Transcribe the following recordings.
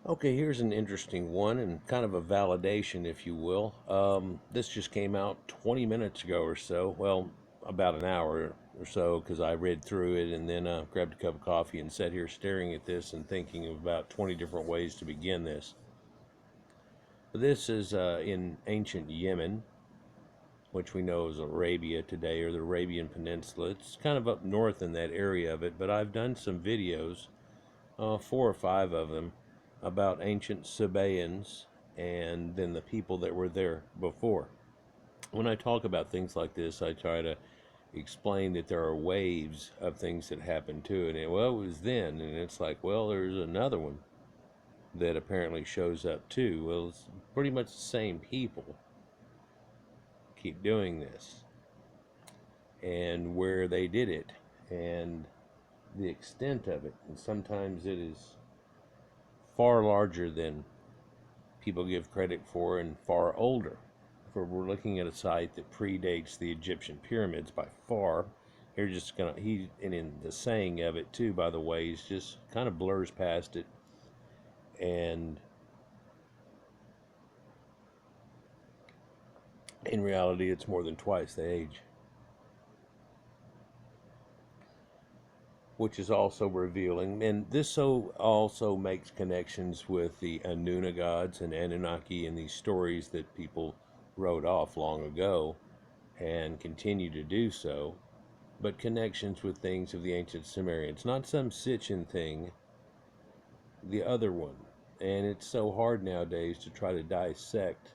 Okay, here's an interesting one and kind of a validation, if you will. This just came out 20 minutes ago or so. Well, about an hour or so, because I read through it and then grabbed a cup of coffee and sat here staring at this and thinking of about 20 different ways to begin this. This is in ancient Yemen, which we know is Arabia today, or the Arabian Peninsula. It's kind of up north in that area of it, but I've done some videos, four or five of them, about ancient Sebaens and then the people that were there before. When I talk about things like this, I try to explain that there are waves of things that happen too. And well, it was then, and it's like, well, there's another one that apparently shows up too. Well, it's pretty much the same people keep doing this, and where they did it, and the extent of it. And sometimes it is far larger than people give credit for and far older. If we're looking at a site that predates the Egyptian pyramids by far, you're just gonna and in the saying of it too, by the way, he's just kind of blurs past it, and in reality it's more than twice the age, which is also revealing. And this also makes connections with the Anuna gods and Anunnaki and these stories that people wrote off long ago and continue to do so, but connections with things of the ancient Sumerians, not some Sitchin thing, the other one. And it's so hard nowadays to try to dissect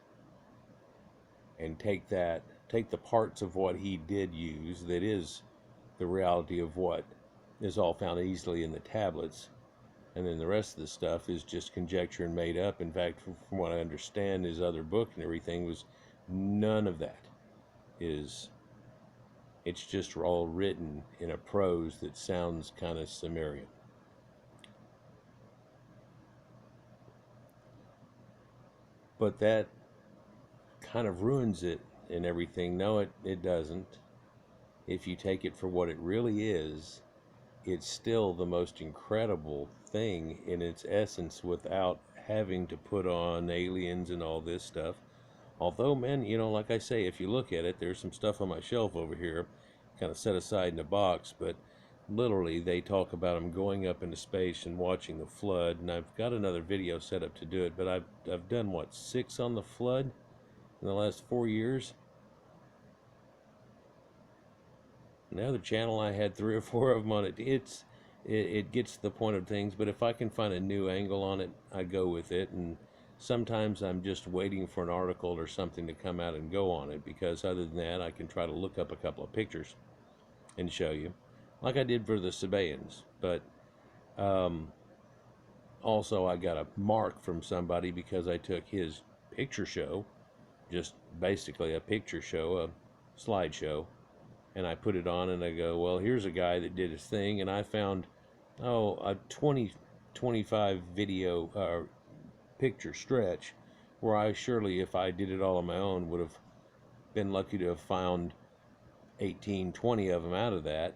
and take the parts of what he did use that is the reality of what is all found easily in the tablets, and then the rest of the stuff is just conjecture and made up. In fact, from what I understand, his other book and everything was none of that is. It's just all written in a prose that sounds kind of Sumerian. But that kind of ruins it and everything. No, it doesn't. If you take it for what it really is, it's still the most incredible thing in its essence without having to put on aliens and all this stuff. Although, man, like I say, if you look at it, there's some stuff on my shelf over here, kind of set aside in a box, but literally they talk about them going up into space and watching the flood. And I've got another video set up to do it, but I've done what, 6 on the flood in the last 4 years. Now the channel, I had 3 or 4 of them on it. It gets to the point of things, but if I can find a new angle on it, I go with it. And sometimes I'm just waiting for an article or something to come out and go on it, because other than that, I can try to look up a couple of pictures and show you, like I did for the Sebaens. But also, I got a mark from somebody because I took his picture show, just basically a picture show, a slideshow, and I put it on and I go, well, here's a guy that did his thing, and I found, a 25 video picture stretch where I surely, if I did it all on my own, would have been lucky to have found 18, 20 of them out of that.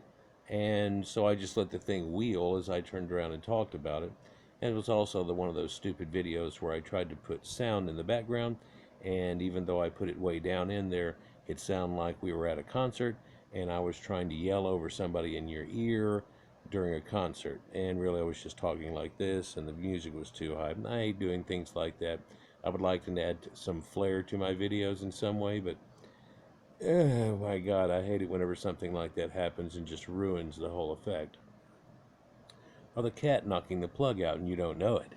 And so I just let the thing wheel as I turned around and talked about it. And it was also one of those stupid videos where I tried to put sound in the background, and even though I put it way down in there, it sounded like we were at a concert and I was trying to yell over somebody in your ear during a concert. And really, I was just talking like this, and the music was too high. And I hate doing things like that. I would like to add some flair to my videos in some way, but oh my God, I hate it whenever something like that happens and just ruins the whole effect. Or the cat knocking the plug out and you don't know it.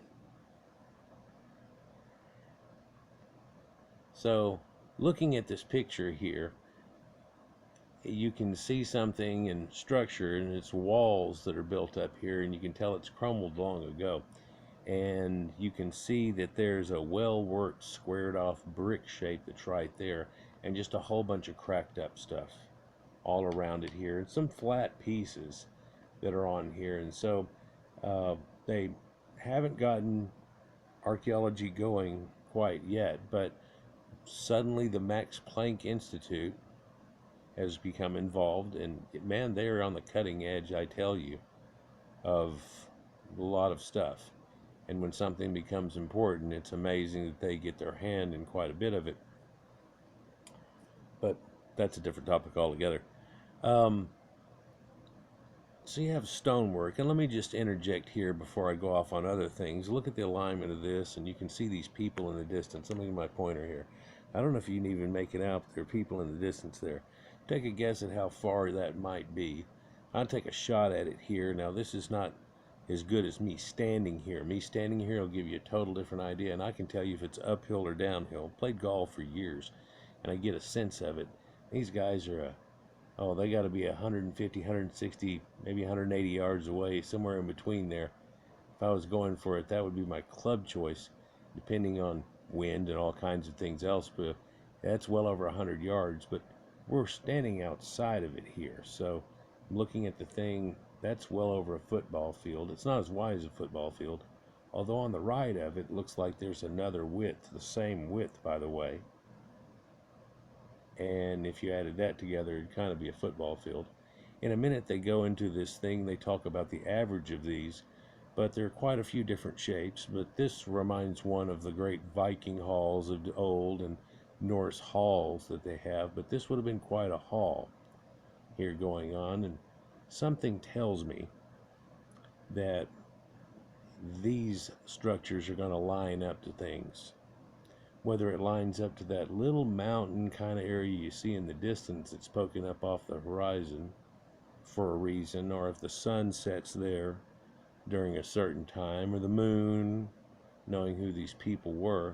So, looking at this picture here, you can see something in structure, and it's walls that are built up here, and you can tell it's crumbled long ago. And you can see that there's a well-worked, squared-off brick shape that's right there, and just a whole bunch of cracked up stuff all around it here, and some flat pieces that are on here. And so they haven't gotten archaeology going quite yet, but suddenly the Max Planck Institute has become involved, and man, they're on the cutting edge, I tell you, of a lot of stuff. And when something becomes important, it's amazing that they get their hand in quite a bit of it. But that's a different topic altogether. Um, so you have stonework, and let me just interject here before I go off on other things. Look at the alignment of this, and you can see these people in the distance. Let me get my pointer here. I don't know if you can even make it out, but there are people in the distance there. Take a guess at how far that might be. I'll take a shot at it here. Now, this is not as good as me standing here. Me standing here will give you a total different idea, and I can tell you if it's uphill or downhill. Played golf for years, and I get a sense of it. These guys are they got to be 150, 160, maybe 180 yards away, somewhere in between there. If I was going for it, that would be my club choice, depending on wind and all kinds of things else. But that's well over 100 yards. But we're standing outside of it here, so looking at the thing, that's well over a football field. It's not as wide as a football field, although on the right of it looks like there's another width, the same width, by the way. And if you added that together, it'd kind of be a football field. In a minute, they go into this thing, they talk about the average of these, but there are quite a few different shapes. But this reminds one of the great Viking halls of the old and Norse halls that they have. But this would have been quite a hall here going on, and something tells me that these structures are going to line up to things. Whether it lines up to that little mountain kind of area you see in the distance that's poking up off the horizon for a reason, or if the sun sets there during a certain time, or the moon, knowing who these people were.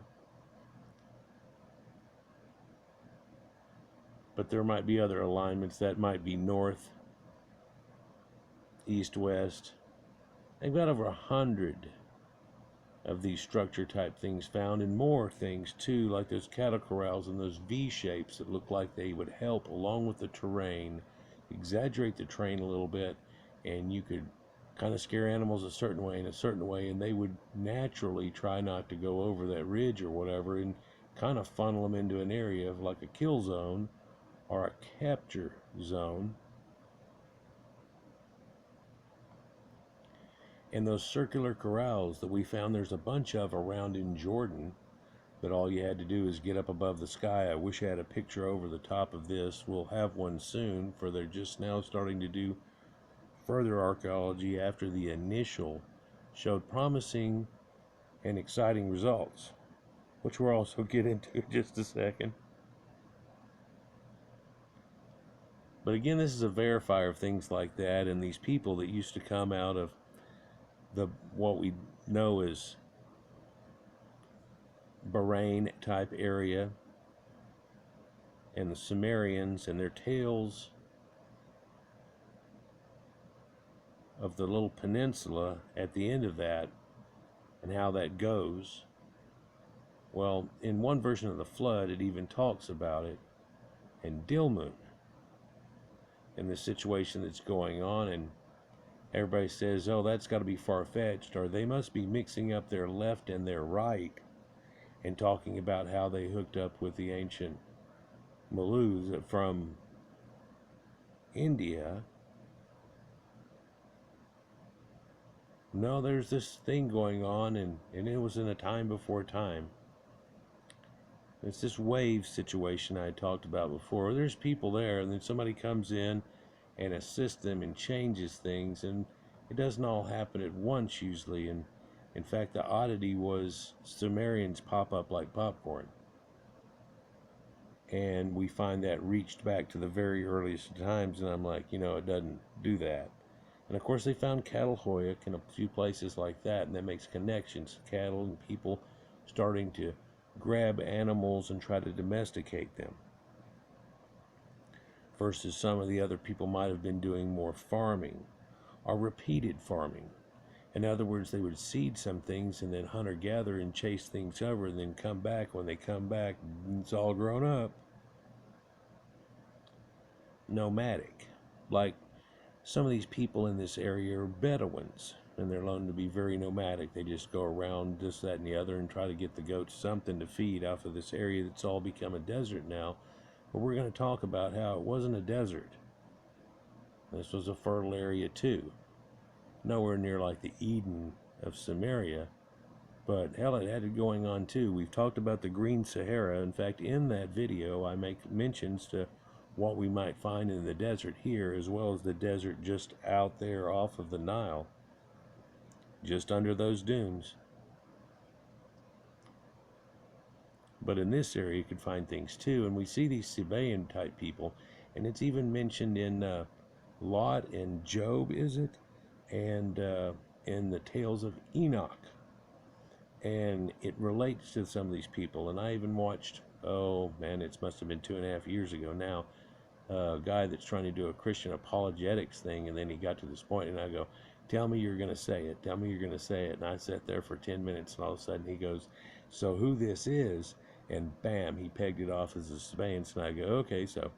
But there might be other alignments that might be north, east, west. They've got over 100 of these structure type things found, and more things too, like those cattle corrals and those V shapes that look like they would help along with the terrain, exaggerate the terrain a little bit, and you could kind of scare animals a certain way and they would naturally try not to go over that ridge or whatever, and kind of funnel them into an area of like a kill zone or a capture zone. And those circular corrals that we found, there's a bunch of around in Jordan, but all you had to do is get up above the sky. I wish I had a picture over the top of this. We'll have one soon, for they're just now starting to do further archaeology after the initial showed promising and exciting results, which we'll also get into in just a second. But again, this is a verifier of things like that, and these people that used to come out of what we know as Bahrain type area, and the Sumerians and their tales of the little peninsula at the end of that and how that goes. Well, in one version of the flood, it even talks about it, and Dilmun and the situation that's going on, and everybody says, oh, that's got to be far-fetched, or they must be mixing up their left and their right and talking about how they hooked up with the ancient Malus from India. No, there's this thing going on, and it was in a time before time. It's this wave situation I talked about before. There's people there, and then somebody comes in and assists them and changes things, and it doesn't all happen at once usually. And in fact, the oddity was Sumerians pop up like popcorn. And we find that reached back to the very earliest times, and I'm like, it doesn't do that. And of course, they found cattle hoyak in a few places like that, and that makes connections. Cattle and people starting to grab animals and try to domesticate them, versus some of the other people might have been doing more farming or repeated farming. In other words, they would seed some things and then hunter-gather and chase things over, and then come back. When they come back, it's all grown up. Nomadic. Like some of these people in this area are Bedouins, and they're known to be very nomadic. They just go around this, that, and the other and try to get the goats something to feed off of this area that's all become a desert now. But we're going to talk about how it wasn't a desert. This was a fertile area too. Nowhere near like the Eden of Samaria, But hell, it had it going on too. We've talked about the Green Sahara. In fact, in that video, I make mentions to what we might find in the desert here, as well as the desert just out there off of the Nile, just under those dunes. But in this area, you could find things too. And we see these Sebaen type people, and it's even mentioned in Lot and Job, is it? And in the tales of Enoch. And it relates to some of these people. And I even watched, oh man, it must have been 2.5 years ago now, a guy that's trying to do a Christian apologetics thing, and then he got to this point, and I go, tell me you're going to say it, tell me you're going to say it. And I sat there for 10 minutes, and all of a sudden he goes, so who this is? And bam, he pegged it off as a Sebaens. And I go, okay, so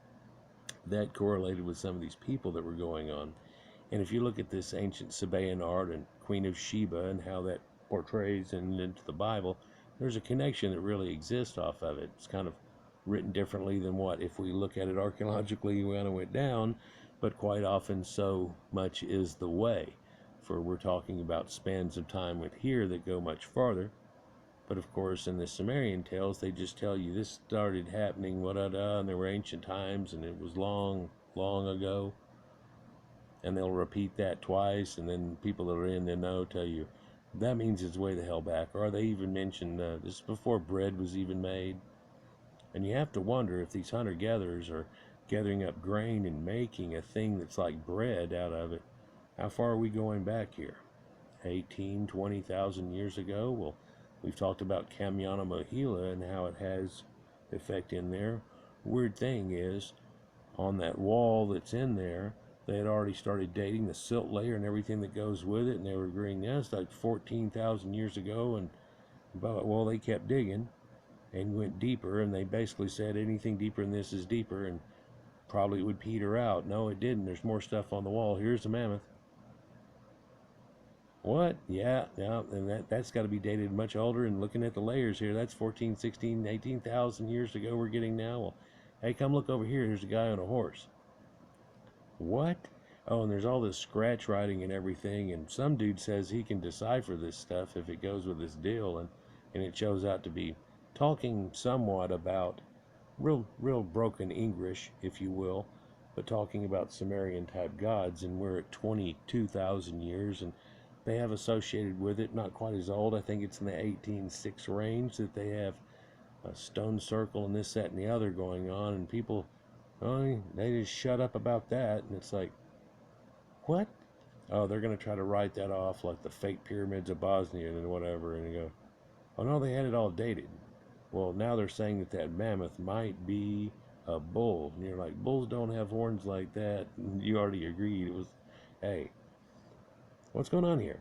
that correlated with some of these people that were going on. And if you look at this ancient Sebaen art and Queen of Sheba and how that portrays and into the Bible, there's a connection that really exists off of it. It's kind of written differently than what, if we look at it archaeologically, we kind of went down, but quite often so much is the way. For we're talking about spans of time with here that go much farther. But of course, in the Sumerian tales, they just tell you this started happening, and there were ancient times, and it was long, long ago. And they'll repeat that twice, and then people that are in the know tell you that means it's way the hell back. Or they even mention this is before bread was even made. And you have to wonder if these hunter-gatherers are gathering up grain and making a thing that's like bread out of it. How far are we going back here? 18, 20,000 years ago? Well, we've talked about Kamyana Mohila and how it has effect in there. Weird thing is, on that wall that's in there, they had already started dating the silt layer and everything that goes with it, and they were agreeing, yeah, it's like 14,000 years ago, and well, they kept digging and went deeper, and they basically said anything deeper than this is deeper, and probably it would peter out. No, it didn't. There's more stuff on the wall. Here's the mammoth. What? Yeah, and that's got to be dated much older, and looking at the layers here, that's 14, 16, 18,000 years ago we're getting now. Well, hey, come look over here. There's a guy on a horse. What? Oh, and there's all this scratch writing and everything, and some dude says he can decipher this stuff if it goes with this deal, and it shows out to be talking somewhat about real broken English, if you will, but talking about Sumerian type gods, and we're at 22,000 years, and they have associated with it, not quite as old, I think it's in the 1806 range, that they have a stone circle and this, that, and the other going on, and people, oh, they just shut up about that, and it's like, what? Oh, they're going to try to write that off like the fake pyramids of Bosnia and whatever, and you go, oh no, they had it all dated. Well, now they're saying that that mammoth might be a bull, and you're like, bulls don't have horns like that, and you already agreed it was, hey, what's going on here?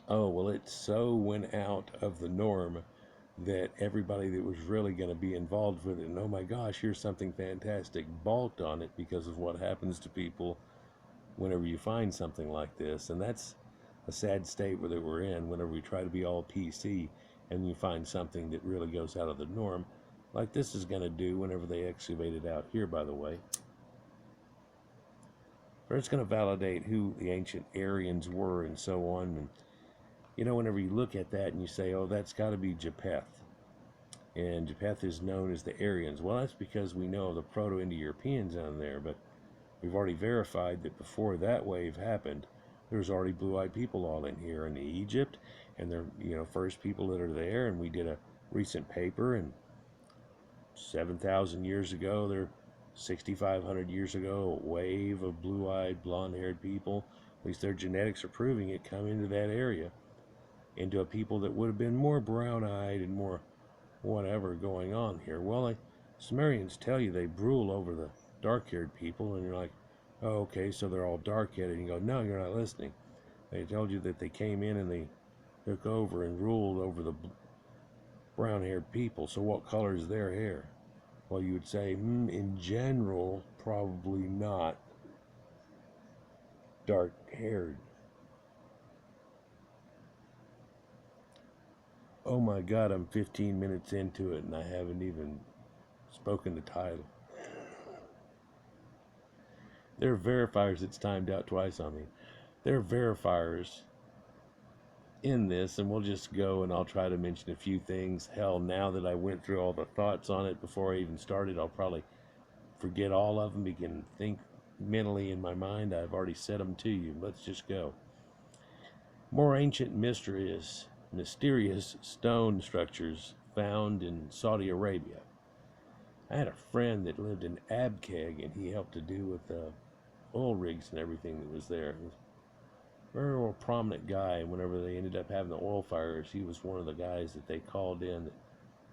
Oh, well, it so went out of the norm that everybody that was really going to be involved with it, and oh my gosh, here's something fantastic, balked on it because of what happens to people whenever you find something like this. And that's a sad state that we're in whenever we try to be all PC and you find something that really goes out of the norm, like this is going to do whenever they excavate it out here, by the way. Or it's going to validate who the ancient Aryans were and so on. And you know, whenever you look at that and you say, oh, that's got to be Japheth, and Japheth is known as the Aryans. Well, that's because we know the Proto-Indo-Europeans on there, but we've already verified that before that wave happened, there's already blue-eyed people all in here in Egypt, and they're, you know, first people that are there. And we did a recent paper, and 7,000 years ago, they're 6,500 years ago, a wave of blue-eyed, blonde-haired people, at least their genetics are proving it, come into that area, into a people that would have been more brown-eyed and more whatever going on here. Well, Sumerians tell you they rule over the dark-haired people, and you're like, oh, okay, so they're all dark-headed. And you go, no, you're not listening. They told you that they came in and they took over and ruled over the brown-haired people. So what color is their hair? Well, you would say, in general, probably not dark-haired. Oh my God, I'm 15 minutes into it and I haven't even spoken the title. There are verifiers. It's timed out twice on me. There are verifiers in this, and we'll just go and I'll try to mention a few things. Hell, now that I went through all the thoughts on it before I even started, I'll probably forget all of them. You can think mentally in my mind. I've already said them to you. Let's just go. More ancient mysterious stone structures found in Saudi Arabia. I had a friend that lived in Abqaiq, and he helped to do with the oil rigs and everything that was there. He was a very well prominent guy, and whenever they ended up having the oil fires, he was one of the guys that they called in that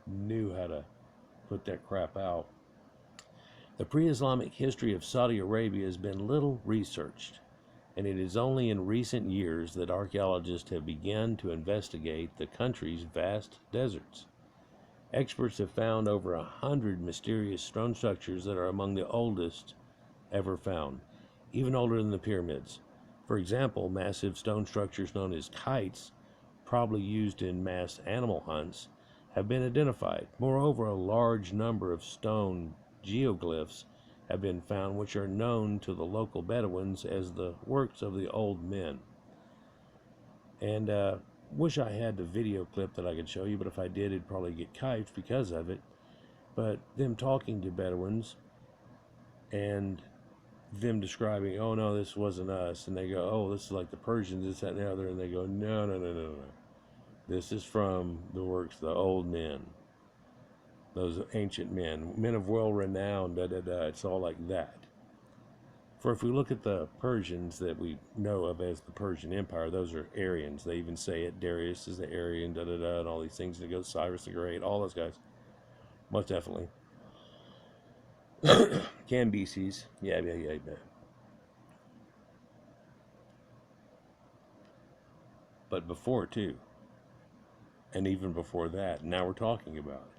knew how to put that crap out. The pre-Islamic history of Saudi Arabia has been little researched, and it is only in recent years that archaeologists have begun to investigate the country's vast deserts. Experts have found over 100 mysterious stone structures that are among the oldest ever found, even older than the pyramids. For example, massive stone structures known as kites, probably used in mass animal hunts, have been identified. Moreover, a large number of stone geoglyphs have been found, which are known to the local Bedouins as the works of the old men. And wish I had the video clip that I could show you, but if I did, it'd probably get kites because of it. But them talking to Bedouins and them describing, oh no, this wasn't us, and they go, oh, this is like the Persians, this, that, and the other, and they go, no, no, no, no, no. This is from the works of the old men, those ancient men of well renown, da da da. It's all like that. For if we look at the Persians that we know of as the Persian Empire, those are Aryans. They even say it. Darius is the Aryan, da da da, and all these things. And it goes Cyrus the Great, all those guys. Most definitely. Cambyses. Yeah. But before, too. And even before that. Now we're talking about it.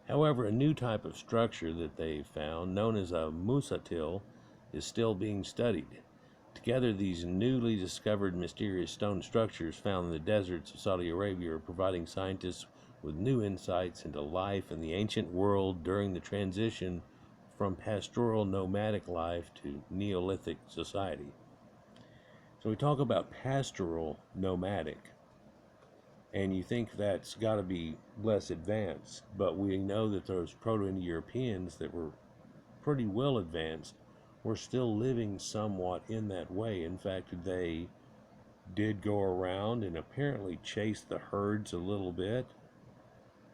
However, a new type of structure that they found, known as a musatil, is still being studied. Together, these newly discovered mysterious stone structures found in the deserts of Saudi Arabia are providing scientists with new insights into life in the ancient world during the transition from pastoral nomadic life to Neolithic society. So we talk about pastoral nomadic, and you think that's got to be less advanced, but we know that those Proto-Indo-Europeans that were pretty well advanced were still living somewhat in that way. In fact, they did go around and apparently chase the herds a little bit,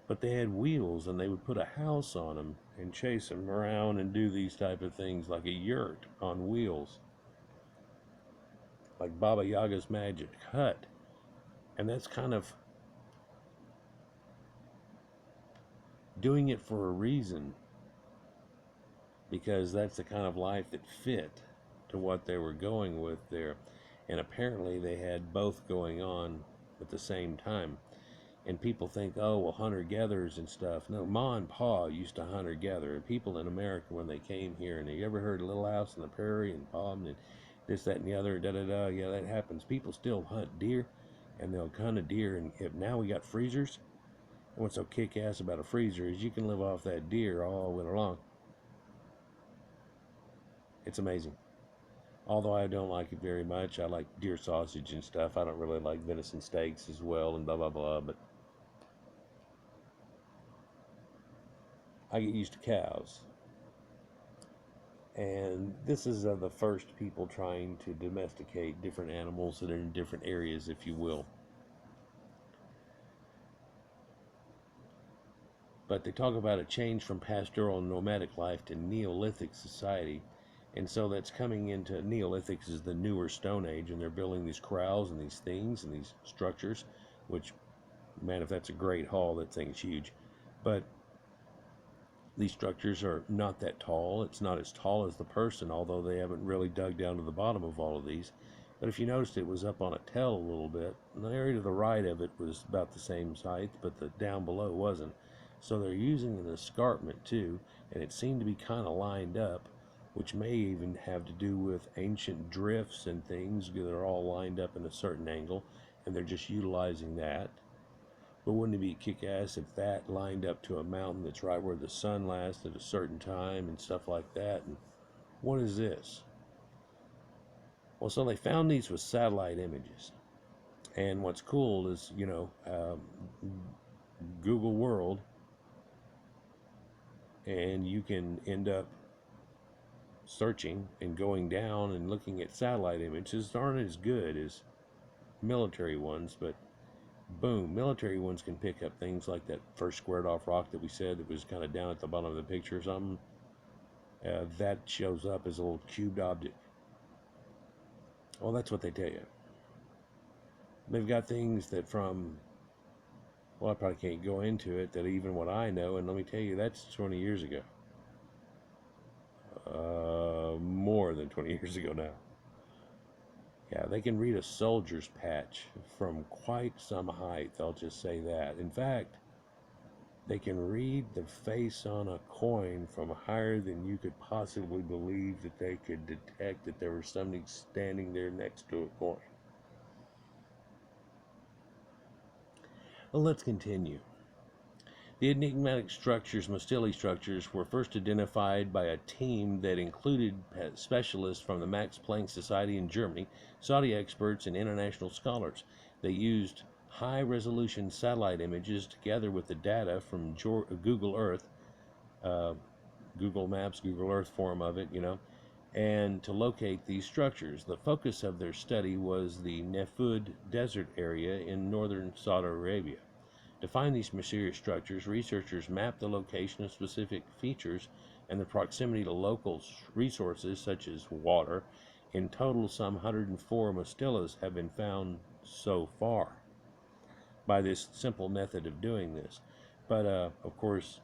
but they had wheels and they would put a house on them and chase them around and do these type of things like a yurt on wheels, like Baba Yaga's magic hut. And that's kind of doing it for a reason, because that's the kind of life that fit to what they were going with there. And apparently they had both going on at the same time. And people think, oh, well, hunter-gatherers and stuff. No, Ma and Pa used to hunter-gather. And people in America, when they came here, and you ever heard of Little House on the Prairie and Pa and this, that, and the other, da-da-da, yeah, that happens. People still hunt deer, and they'll hunt a deer. And if now we got freezers, and what's so kick-ass about a freezer is you can live off that deer all winter long. It's amazing. Although I don't like it very much. I like deer sausage and stuff. I don't really like venison steaks as well and blah, blah, blah. But I get used to cows. And this is the first people trying to domesticate different animals that are in different areas, if you will. But they talk about a change from pastoral and nomadic life to Neolithic society. And so that's coming into Neolithic is the newer Stone Age, and they're building these corrals and these things and these structures, which, man, if that's a great hall, that thing's huge. But these structures are not that tall. It's not as tall as the person, although they haven't really dug down to the bottom of all of these. But if you noticed, it was up on a tell a little bit. And the area to the right of it was about the same height, but the down below wasn't. So they're using an escarpment too, and it seemed to be kind of lined up, which may even have to do with ancient drifts and things that are all lined up in a certain angle, and they're just utilizing that. But wouldn't it be kick-ass if that lined up to a mountain that's right where the sun lasts at a certain time and stuff like that? And what is this? Well, so they found these with satellite images. And what's cool is, Google World, and you can end up searching and going down and looking at satellite images that aren't as good as military ones, but boom, military ones can pick up things like that first squared off rock that we said that was kind of down at the bottom of the picture or something. That shows up as a little cubed object. Well, that's what they tell you. They've got things that from, well, I probably can't go into it, that even what I know, and let me tell you, that's 20 years ago. More than 20 years ago now. Yeah, they can read a soldier's patch from quite some height, I'll just say that. In fact, they can read the face on a coin from higher than you could possibly believe that they could detect that there was somebody standing there next to a coin. Well, let's continue. The enigmatic structures, Mastili structures, were first identified by a team that included specialists from the Max Planck Society in Germany, Saudi experts, and international scholars. They used high-resolution satellite images together with the data from Google Earth, Google Maps, Google Earth form of it, and to locate these structures. The focus of their study was the Nefud desert area in northern Saudi Arabia. To find these mysterious structures, researchers mapped the location of specific features and the proximity to local resources such as water. In total, some 104 mastillas have been found so far by this simple method of doing this. But of course,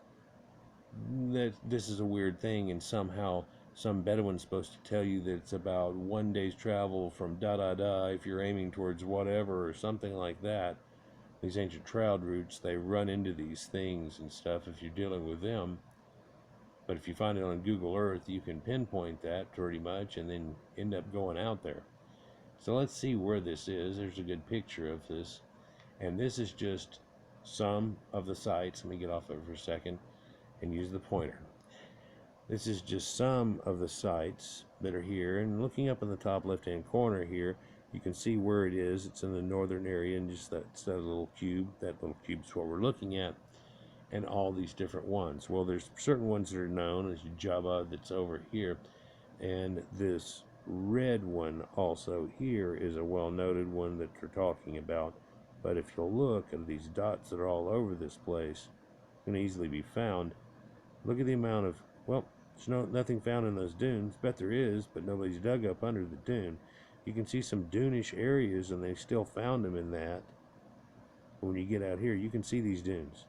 this is a weird thing, and somehow some Bedouin's supposed to tell you that it's about 1 day's travel from da-da-da if you're aiming towards whatever or something like that. These ancient trade routes, they run into these things and stuff if you're dealing with them. But if you find it on Google Earth, you can pinpoint that pretty much and then end up going out there. So let's see where this is. There's a good picture of this. And this is just some of the sites. Let me get off of it for a second and use the pointer. This is just some of the sites that are here. And looking up in the top left-hand corner here, you can see where it is. It's in the northern area, and just that little cube. That little cube is what we're looking at, and all these different ones. Well, there's certain ones that are known as Java that's over here, and this red one also here is a well-noted one that they're talking about. But if you'll look at these dots that are all over this place, can easily be found. Look at the amount of, well, there's nothing found in those dunes. Bet there is, but nobody's dug up under the dune. You can see some dune-ish areas, and they still found them in that. When you get out here, you can see these dunes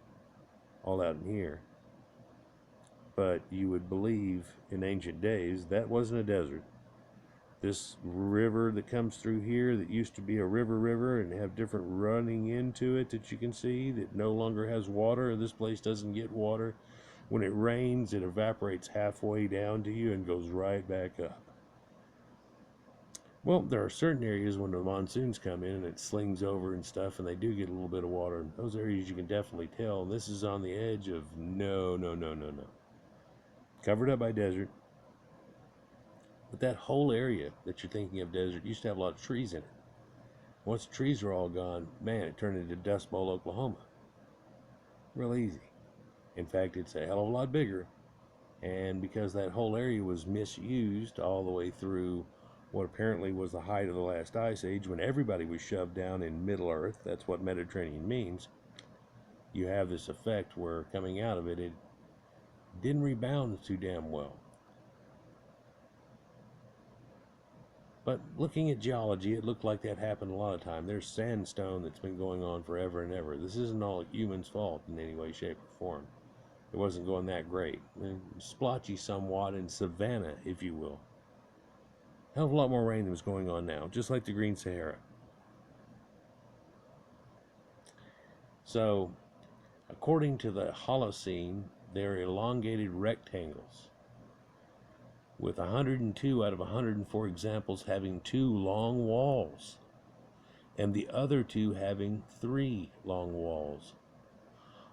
all out in here. But you would believe in ancient days that wasn't a desert. This river that comes through here that used to be a river and have different running into it that you can see that no longer has water. This place doesn't get water. When it rains, it evaporates halfway down to you and goes right back up. Well, there are certain areas when the monsoons come in and it slings over and stuff, and they do get a little bit of water. Those areas you can definitely tell. This is on the edge of no. Covered up by desert. But that whole area that you're thinking of desert used to have a lot of trees in it. Once the trees were all gone, man, it turned into Dust Bowl, Oklahoma. Real easy. In fact, it's a hell of a lot bigger. And because that whole area was misused all the way through what apparently was the height of the last ice age, when everybody was shoved down in Middle Earth, that's what Mediterranean means, you have this effect where coming out of it, it didn't rebound too damn well. But looking at geology, it looked like that happened a lot of time. There's sandstone that's been going on forever and ever. This isn't all humans' fault in any way, shape, or form. It wasn't going that great. Splotchy somewhat in Savannah, if you will. Hell of a lot more rain than was going on now, just like the Green Sahara. So, according to the Holocene, they're elongated rectangles, with 102 out of 104 examples having 2 long walls, and the other 2 having 3 long walls.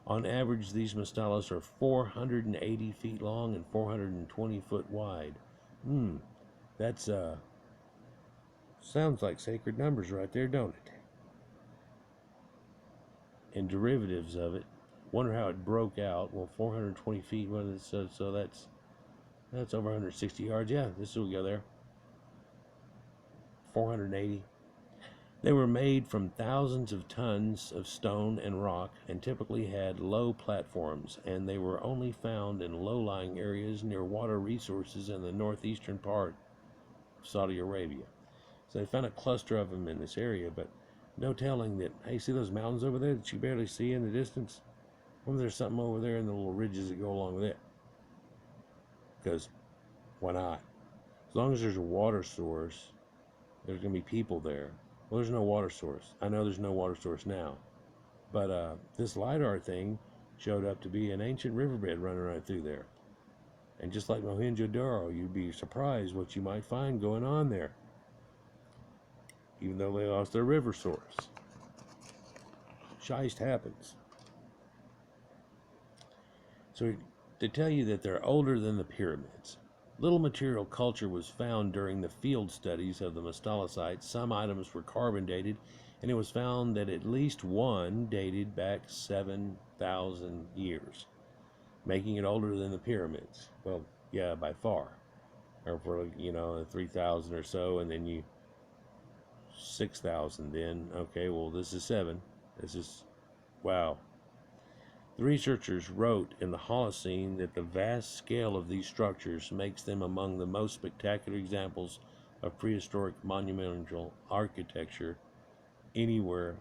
On average, these mastutas are 480 feet long and 420 foot wide. That's Sounds like sacred numbers right there, don't it? And derivatives of it. Wonder how it broke out. Well, 420 feet. What is so that's over 160 yards. Yeah, this will go there. 480. They were made from thousands of tons of stone and rock and typically had low platforms, and they were only found in low-lying areas near water resources in the northeastern part of Saudi Arabia. So they found a cluster of them in this area, but no telling that, hey, see those mountains over there that you barely see in the distance? What if there's something over there in the little ridges that go along with it? Because why not? As long as there's a water source, there's going to be people there. Well, there's no water source. I know there's no water source now. But this LiDAR thing showed up to be an ancient riverbed running right through there. And just like Mohenjo-Daro, you'd be surprised what you might find going on there, even though they lost their river source. Scheist happens. So to tell you that they're older than the pyramids. Little material culture was found during the field studies of the Mustala. Some items were carbon dated, and it was found that at least one dated back 7,000 years, making it older than the pyramids. Well, yeah, by far. Or for, 3,000 or so, and then 6,000 then. Okay, well, this is 7. This is, wow. The researchers wrote in the Holocene that the vast scale of these structures makes them among the most spectacular examples of prehistoric monumental architecture anywhere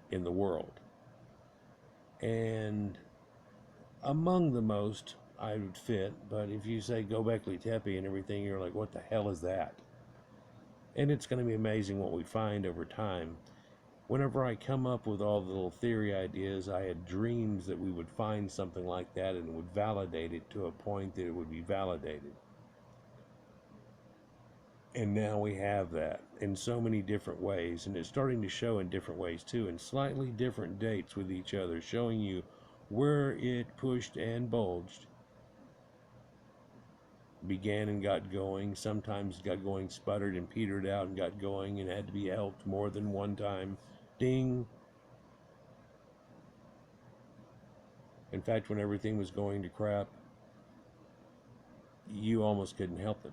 in the world. And among the most, I would fit, but if you say Göbekli Tepe and everything, you're like, what the hell is that? And it's going to be amazing what we find over time. Whenever I come up with all the little theory ideas, I had dreams that we would find something like that and it would validate it to a point that it would be validated. And now we have that in so many different ways, and it's starting to show in different ways too, in slightly different dates with each other, showing you where it pushed and bulged, began and got going, sometimes got going, sputtered and petered out and got going and had to be helped more than one time. Ding. In fact, when everything was going to crap, you almost couldn't help it.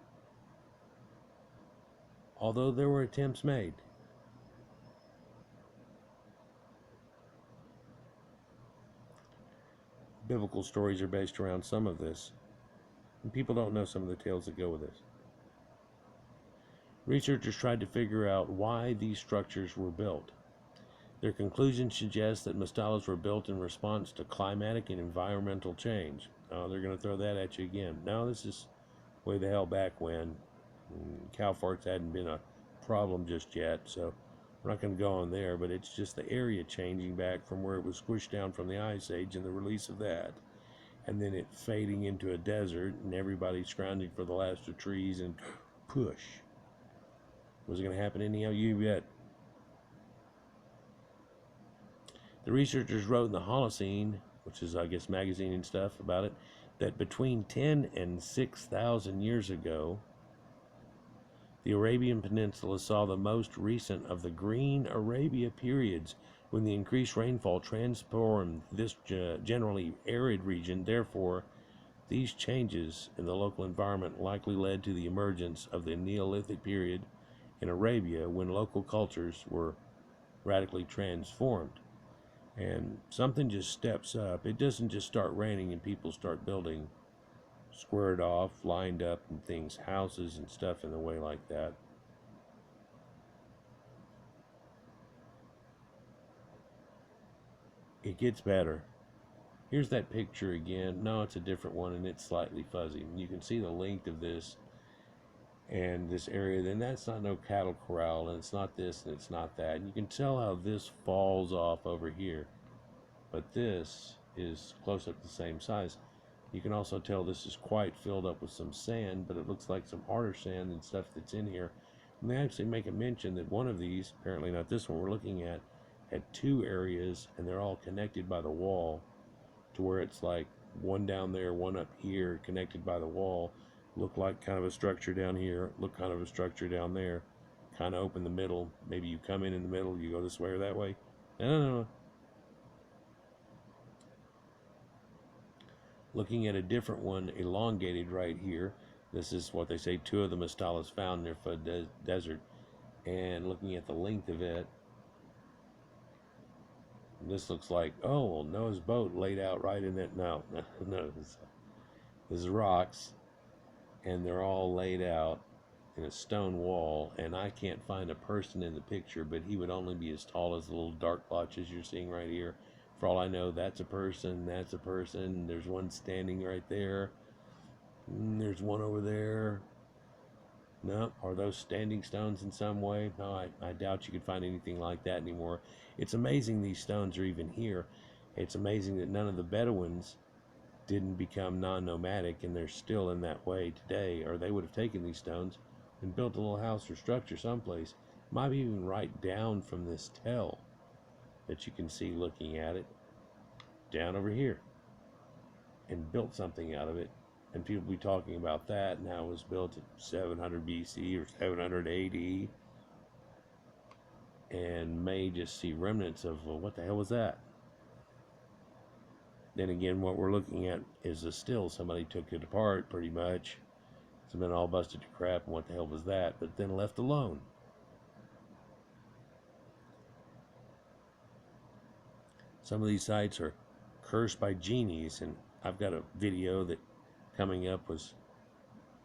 Although there were attempts made. Biblical stories are based around some of this, and people don't know some of the tales that go with this. Researchers tried to figure out why these structures were built. Their conclusion suggests that mastutas were built in response to climatic and environmental change. Oh, they're going to throw that at you again. No, this is way the hell back when cow farts hadn't been a problem just yet, so we're not going to go on there, but it's just the area changing back from where it was squished down from the Ice Age and the release of that, and then it fading into a desert and everybody scrounging for the last of trees and push. Was it going to happen anyhow? You bet. The researchers wrote in the Holocene, which is, I guess, magazine and stuff about it, that between 10 and 6,000 years ago, the Arabian Peninsula saw the most recent of the Green Arabia periods, when the increased rainfall transformed this generally arid region. Therefore, these changes in the local environment likely led to the emergence of the Neolithic period in Arabia, when local cultures were radically transformed. And something just steps up. It doesn't just start raining and people start building squared off, lined up and things, houses and stuff in the way like that. It gets better. Here's that picture again. No, it's a different one and it's slightly fuzzy. You can see the length of this and this area. Then that's not no cattle corral, and it's not this and it's not that. And you can tell how this falls off over here. But this is close up the same size. You can also tell this is quite filled up with some sand, but it looks like some harder sand and stuff that's in here. And they actually make a mention that one of these, apparently not this one we're looking at, had 2 areas, and they're all connected by the wall, to where it's like one down there, one up here, connected by the wall. Look like kind of a structure down here, look kind of a structure down there, kind of open the middle. Maybe you come in the middle, you go this way or that way. No. Looking at a different one, elongated right here. This is what they say, 2 of the mastutas found in Nefud Desert. And looking at the length of it, this looks like, oh, well, Noah's boat laid out right in it. No. This is rocks, and they're all laid out in a stone wall, and I can't find a person in the picture, but he would only be as tall as the little dark blotches you're seeing right here. For all I know, that's a person, there's one standing right there, there's one over there. No, are those standing stones in some way? No, I doubt you could find anything like that anymore. It's amazing these stones are even here. It's amazing that none of the Bedouins didn't become non-nomadic, and they're still in that way today, or they would have taken these stones and built a little house or structure someplace. Might be even right down from this tell that you can see looking at it, down over here, and built something out of it. And people be talking about that and how it was built at 700 BC or 700 AD, and may just see remnants of, well, what the hell was that? Then again, what we're looking at is a still. Somebody took it apart pretty much. It's been all busted to crap, and what the hell was that? But then left alone. Some of these sites are cursed by genies, and I've got a video that coming up was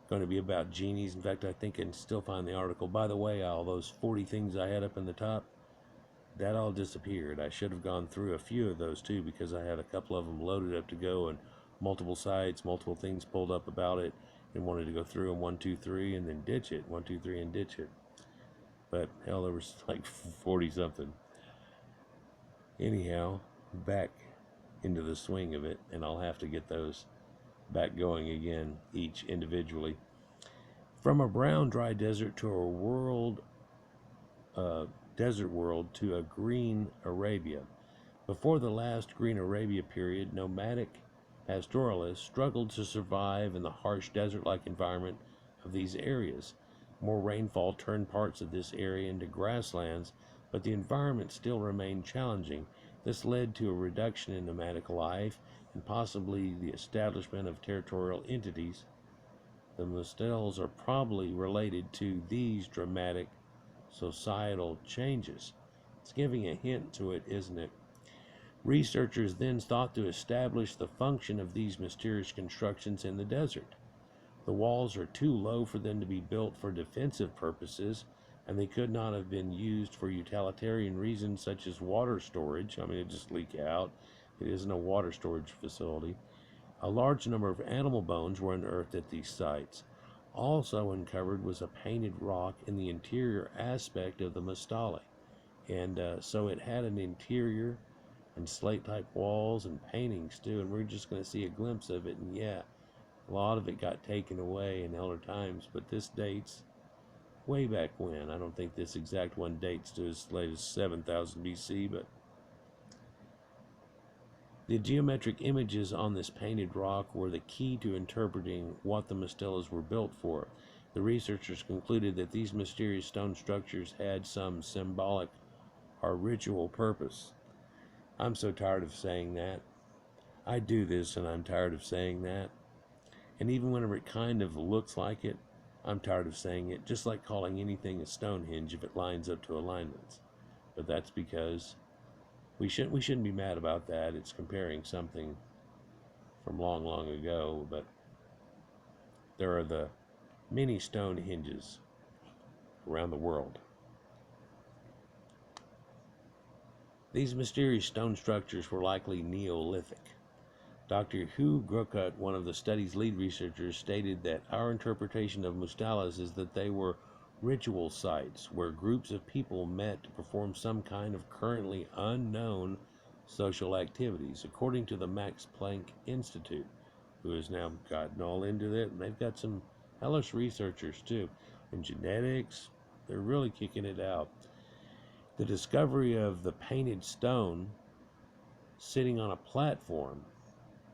going to be about genies. In fact, I think I can still find the article. By the way, all those 40 things I had up in the top, that all disappeared. I should have gone through a few of those too, because I had a couple of them loaded up to go, and multiple sites, multiple things pulled up about it, and wanted to go through them 1, 2, 3, and then ditch it. 1, 2, 3, and ditch it. But hell, there was like 40 something. Anyhow, back into the swing of it, and I'll have to get those back going again, each individually. From a brown dry desert to a desert world to a green Arabia. Before the last green Arabia period, nomadic pastoralists struggled to survive in the harsh desert-like environment of these areas. More rainfall turned parts of this area into grasslands, but the environment still remained challenging. This led to a reduction in nomadic life and possibly the establishment of territorial entities. The mustels are probably related to these dramatic societal changes. It's giving a hint to it, isn't it? Researchers then sought to establish the function of these mysterious constructions in the desert. The walls are too low for them to be built for defensive purposes, and they could not have been used for utilitarian reasons such as water storage. I mean, it just leak out. It isn't a water storage facility. A large number of animal bones were unearthed at these sites. Also uncovered was a painted rock in the interior aspect of the mastale. And so it had an interior and slate-type walls and paintings too, and we're just going to see a glimpse of it. And yeah, a lot of it got taken away in elder times, but this dates way back when. I don't think this exact one dates to as late as 7000 BC, but the geometric images on this painted rock were the key to interpreting what the mastelas were built for. The researchers concluded that these mysterious stone structures had some symbolic or ritual purpose. I'm so tired of saying that. I do this and I'm tired of saying that. And even whenever it kind of looks like it, I'm tired of saying it, just like calling anything a Stonehenge if it lines up to alignments. But that's because we shouldn't be mad about that. It's comparing something from long, long ago, but there are the many Stonehenges around the world. These mysterious stone structures were likely Neolithic. Dr. Hugh Grocott, one of the study's lead researchers, stated that our interpretation of mustalas is that they were ritual sites where groups of people met to perform some kind of currently unknown social activities, according to the Max Planck Institute, who has now gotten all into it. And they've got some hellish researchers too. In genetics, they're really kicking it out. The discovery of the painted stone sitting on a platform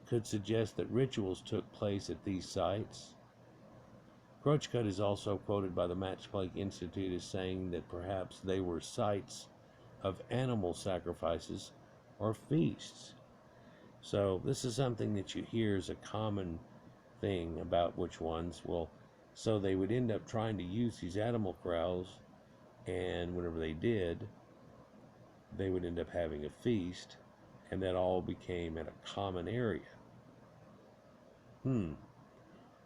could suggest that rituals took place at these sites. Crochcut is also quoted by the Max Planck Institute as saying that perhaps they were sites of animal sacrifices or feasts. So this is something that you hear as a common thing about which ones. Well, so they would end up trying to use these animal corrals, and whenever they did, they would end up having a feast, and that all became at a common area.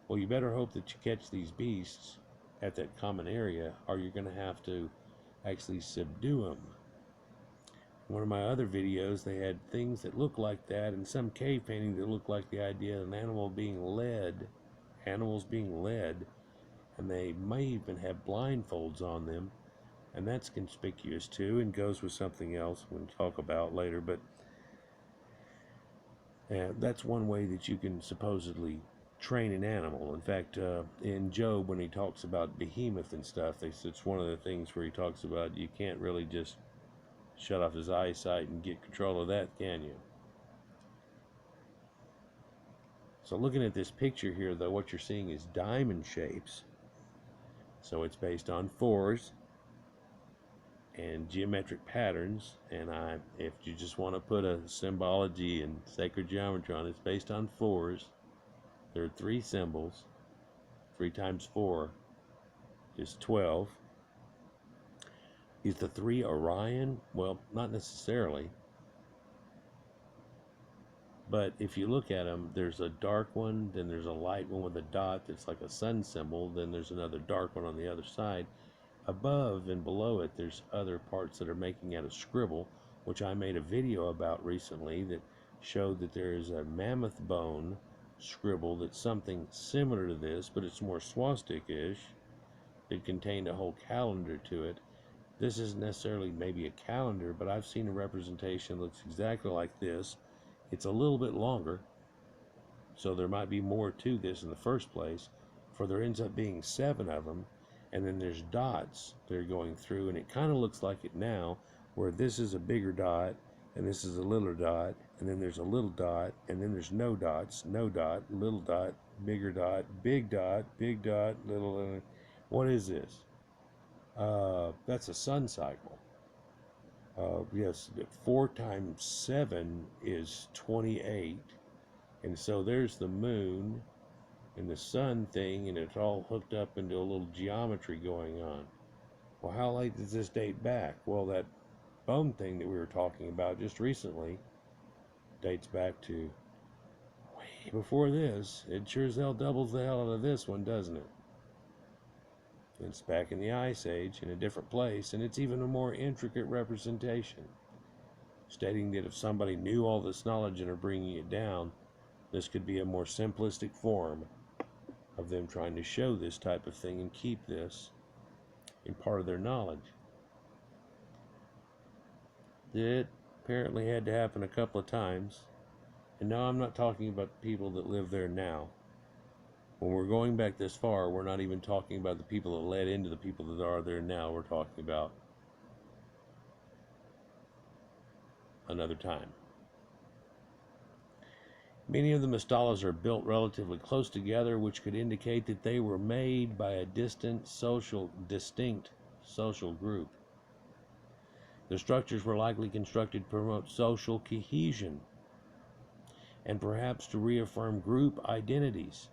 Well, you better hope that you catch these beasts at that common area, or you're going to have to actually subdue them. One of my other videos, they had things that looked like that, and some cave painting that looked like the idea of an animal being led, animals being led, and they may even have blindfolds on them, and that's conspicuous too, and goes with something else we'll talk about later. But that's one way that you can supposedly train an animal. In fact, in Job, when he talks about behemoth and stuff, it's one of the things where he talks about you can't really just shut off his eyesight and get control of that, can you? So looking at this picture here, though, what you're seeing is diamond shapes. So it's based on fours and geometric patterns. And if you just want to put a symbology and sacred geometry on it, it's based on fours. There are three symbols. 3 times 4 is 12. Is the 3 Orion? Well, not necessarily. But if you look at them, there's a dark one, then there's a light one with a dot that's like a sun symbol, then there's another dark one on the other side. Above and below it, there's other parts that are making out a scribble, which I made a video about recently that showed that there is a mammoth bone scribble that's something similar to this, but it's more swastika-ish. It contained a whole calendar to it. This isn't necessarily maybe a calendar, but I've seen a representation that looks exactly like this. It's a little bit longer, so there might be more to this in the first place, for there ends up being 7 of them, and then there's dots that are going through, and it kind of looks like it now, where this is a bigger dot, and this is a littler dot, and then there's a little dot, and then there's no dots, no dot, little dot, big dot, little. What is this? That's a sun cycle. Yes, 4 times 7 is 28, and so there's the moon and the sun thing, and it's all hooked up into a little geometry going on. Well, how late does this date back? Well, that bone thing that we were talking about just recently dates back to way before this. It sure as hell doubles the hell out of this one, doesn't it? It's back in the Ice Age in a different place, and it's even a more intricate representation, stating that if somebody knew all this knowledge and are bringing it down, this could be a more simplistic form of them trying to show this type of thing and keep this in part of their knowledge. It apparently had to happen a couple of times, and now I'm not talking about the people that live there now. When we're going back this far, we're not even talking about the people that led into the people that are there now. We're talking about another time. Many of the mastutas are built relatively close together, which could indicate that they were made by a distinct social group. The structures were likely constructed to promote social cohesion and perhaps to reaffirm group identities.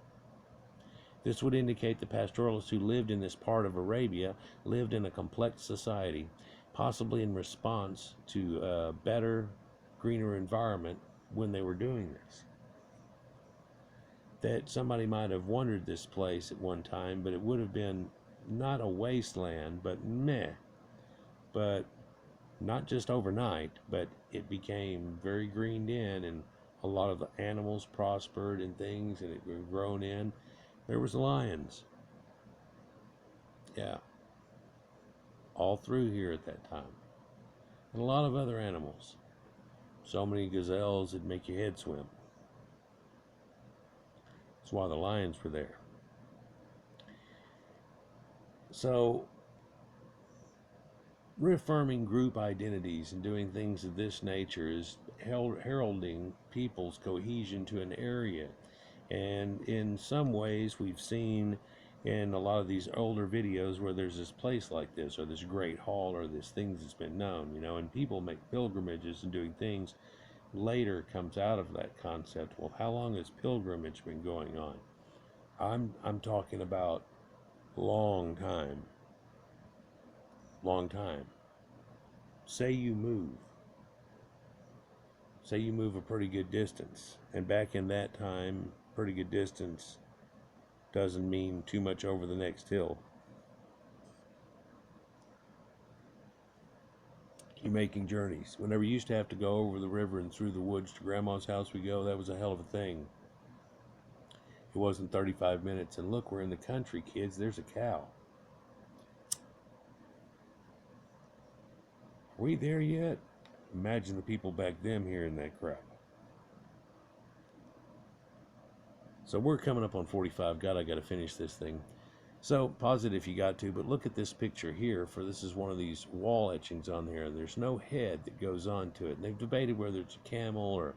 This would indicate the pastoralists who lived in this part of Arabia lived in a complex society, possibly in response to a better, greener environment when they were doing this. That somebody might have wandered this place at one time, but it would have been not a wasteland, but but not just overnight, but it became very greened in, and a lot of the animals prospered and things, and it was grown in. There was lions. Yeah. All through here at that time. And a lot of other animals. So many gazelles it'd make your head swim. That's why the lions were there. So, reaffirming group identities and doing things of this nature is heralding people's cohesion to an area. And in some ways, we've seen in a lot of these older videos where there's this place like this, or this great hall, or this thing that's been known, you know, and people make pilgrimages and doing things later comes out of that concept. Well, how long has pilgrimage been going on? I'm talking about long time. Long time. Say you move. Say you move a pretty good distance. And back in that time, pretty good distance doesn't mean too much over the next hill. You're making journeys. Whenever you used to have to go over the river and through the woods to Grandma's house we go, that was a hell of a thing. It wasn't 35 minutes. And look, we're in the country, kids. There's a cow. Are we there yet? Imagine the people back then hearing that crap. So we're coming up on 45. God, I got to finish this thing. So pause it if you got to, but look at this picture here, for this is one of these wall etchings on here. There's no head that goes on to it. And they've debated whether it's a camel or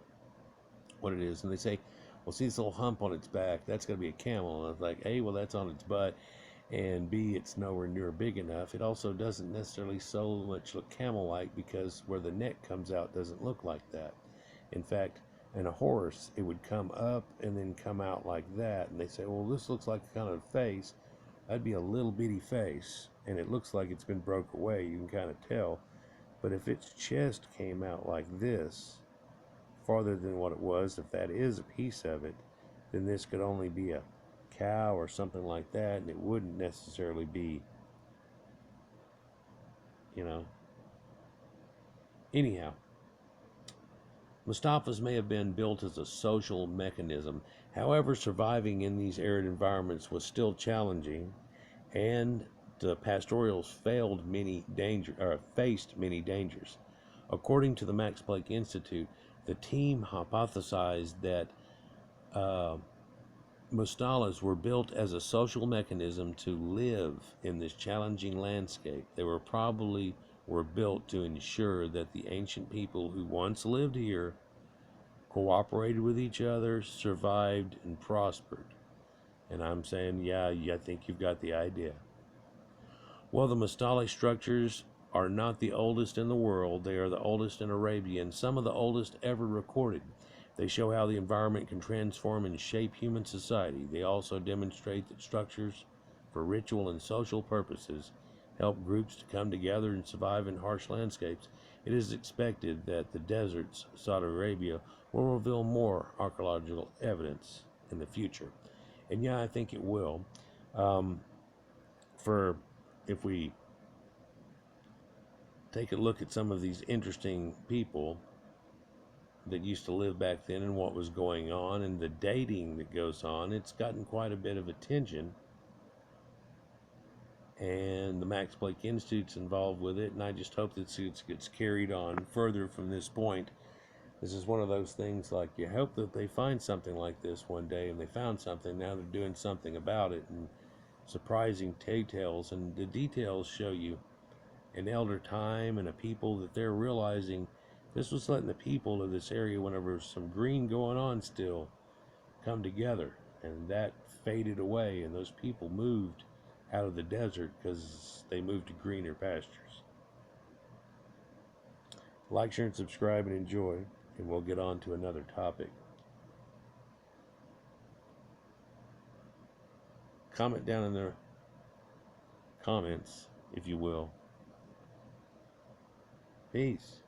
what it is. And they say, well, see this little hump on its back, that's going to be a camel. And I was like, A, well, that's on its butt. And B, it's nowhere near big enough. It also doesn't necessarily so much look camel-like because where the neck comes out doesn't look like that. In fact, in a horse, it would come up and then come out like that. And they say, well, this looks like kind of a face. That'd be a little bitty face, and it looks like it's been broke away. You can kind of tell. But if its chest came out like this, farther than what it was, if that is a piece of it, then this could only be a cow or something like that, and it wouldn't necessarily be, you know. Anyhow, Mustafas may have been built as a social mechanism. However, surviving in these arid environments was still challenging, and the pastorals faced many dangers. According to the Max Planck Institute, the team hypothesized that mustalas were built as a social mechanism to live in this challenging landscape. They were built to ensure that the ancient people who once lived here cooperated with each other, survived, and prospered. And I'm saying, yeah, I think you've got the idea. Well, the mastalic structures are not the oldest in the world. They are the oldest in Arabia, and some of the oldest ever recorded. They show how the environment can transform and shape human society. They also demonstrate that structures for ritual and social purposes help groups to come together and survive in harsh landscapes. It is expected that the deserts of Saudi Arabia will reveal more archaeological evidence in the future. And yeah, I think it will. If we take a look at some of these interesting people that used to live back then and what was going on and the dating that goes on, it's gotten quite a bit of attention. And the Max Planck Institute's involved with it, and I just hope that it gets carried on further from this point. This is one of those things like you hope that they find something like this one day, and they found something, now they're doing something about it, and surprising details, and the details show you an elder time and a people that they're realizing this was letting the people of this area, whenever some green going on still, come together, and that faded away, and those people moved out of the desert because they moved to greener pastures. Like, share, and subscribe, and enjoy, and we'll get on to another topic. Comment down in the comments, if you will. Peace.